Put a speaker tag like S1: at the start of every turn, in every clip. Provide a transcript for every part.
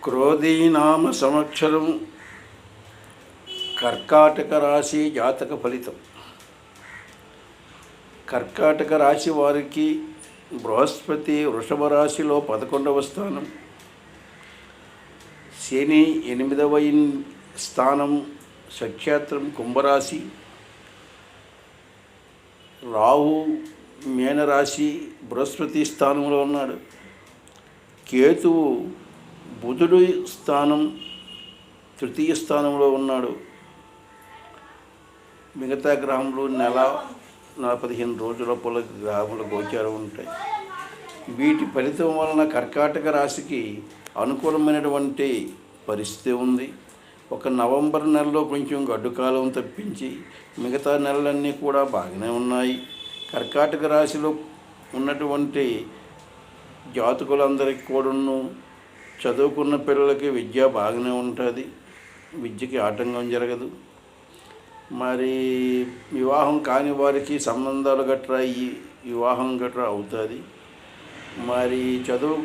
S1: క్రోధీనామ సంవత్సరం కర్కాటక రాశి జాతక ఫలితం. కర్కాటక రాశి వారికి బృహస్పతి వృషభ రాశిలో 11వ స్థానం, శని 8వ స్థానం, నక్షత్రం కుంభరాశి, రాహు మీనరాశి బృహస్పతి స్థానంలో ఉన్నాడు. కేతువు బుధుడు స్థానం 3వ స్థానంలో ఉన్నాడు. మిగతా గ్రహములు నెల 15 రోజుల లోపల గ్రహముల గోచారం ఉంటాయి. వీటి ఫలితం వలన కర్కాటక రాశికి అనుకూలమైనటువంటి పరిస్థితి ఉంది. ఒక నవంబర్ నెలలో కొంచెం గడ్డు కాలం తప్పించి మిగతా నెలలన్నీ కూడా బాగానే ఉన్నాయి. కర్కాటక రాశిలో ఉన్నటువంటి జాతకులందరికీ కూడాను చదువుకున్న పిల్లలకి విద్య బాగానే ఉంటుంది, విద్యకి ఆటంకం జరగదు. మరి వివాహం కాని వారికి సంబంధాలు గట్రా వివాహం గట్రా అవుతుంది. మరి చదువు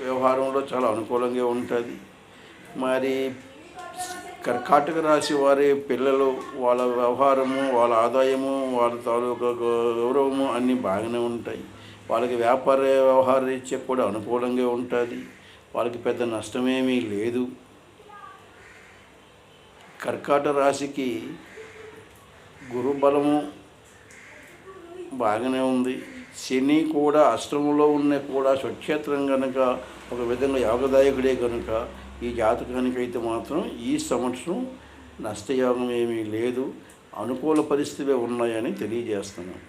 S1: వ్యవహారంలో చాలా అనుకూలంగా ఉంటుంది. మరి కర్కాటక రాశి వారి పిల్లలు వాళ్ళ వ్యవహారము, వాళ్ళ ఆదాయము, వాళ్ళ తాలూకా గౌరవము అన్నీ బాగానే ఉంటాయి. వాళ్ళకి వ్యాపార వ్యవహార రీత్యా కూడా అనుకూలంగా ఉంటుంది. వాళ్ళకి పెద్ద నష్టమేమీ లేదు. కర్కాటక రాశికి గురుబలము బాగానే ఉంది. శని కూడా అష్టమంలో ఉన్న కూడా స్వక్షేత్రం కనుక ఒక విధంగా యోగదాయకుడే కనుక ఈ జాతకానికి అయితే మాత్రం ఈ సంవత్సరం నష్టయోగం ఏమీ లేదు, అనుకూల పరిస్థితులే ఉన్నాయని తెలియజేస్తున్నాం.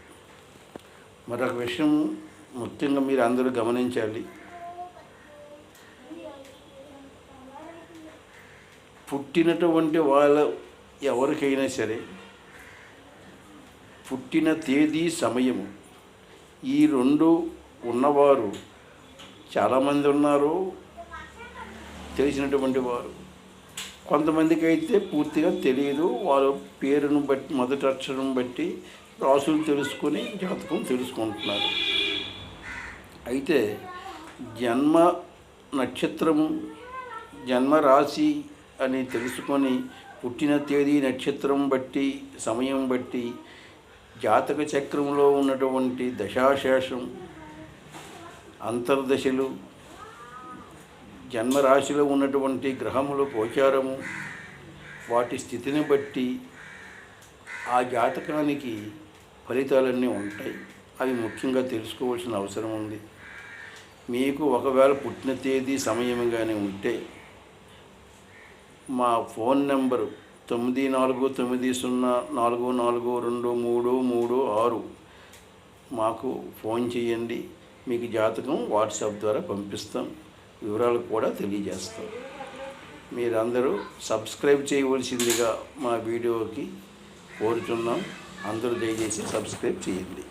S1: మరొక విషయం ముఖ్యంగా మీరు అందరూ గమనించాలి. పుట్టినటువంటి వాళ్ళ ఎవరికైనా సరే పుట్టిన తేదీ, సమయము ఈ రెండు ఉన్నవారు చాలామంది ఉన్నారు, తెలిసినటువంటి వారు. కొంతమందికి అయితే పూర్తిగా తెలియదు. వాళ్ళ పేరును బట్టి, మొదటి అక్షరం బట్టి రాసులు తెలుసుకొని జాతకం తెలుసుకుంటున్నారు. అయితే జన్మ నక్షత్రము, జన్మరాశి అని తెలుసుకొని పుట్టిన తేదీ, నక్షత్రం బట్టి, సమయం బట్టి జాతక చక్రంలో ఉన్నటువంటి దశాశేషం, అంతర్దశలు, జన్మరాశిలో ఉన్నటువంటి గ్రహముల గోచారము, వాటి స్థితిని బట్టి ఆ జాతకానికి ఫలితాలన్నీ ఉంటాయి. అవి ముఖ్యంగా తెలుసుకోవాల్సిన అవసరం ఉంది. మీకు ఒకవేళ పుట్టిన తేదీ, సమయం కానీ ఉంటే మా ఫోన్ నెంబరు 9490442336 మాకు ఫోన్ చేయండి. మీకు జాతకం వాట్సాప్ ద్వారా పంపిస్తాం, వివరాలు కూడా తెలియజేస్తాం. మీరందరూ సబ్స్క్రైబ్ చేయవలసిందిగా మా వీడియోకి కోరుతున్నాం. అందరూ దయచేసి సబ్స్క్రైబ్ చేయండి.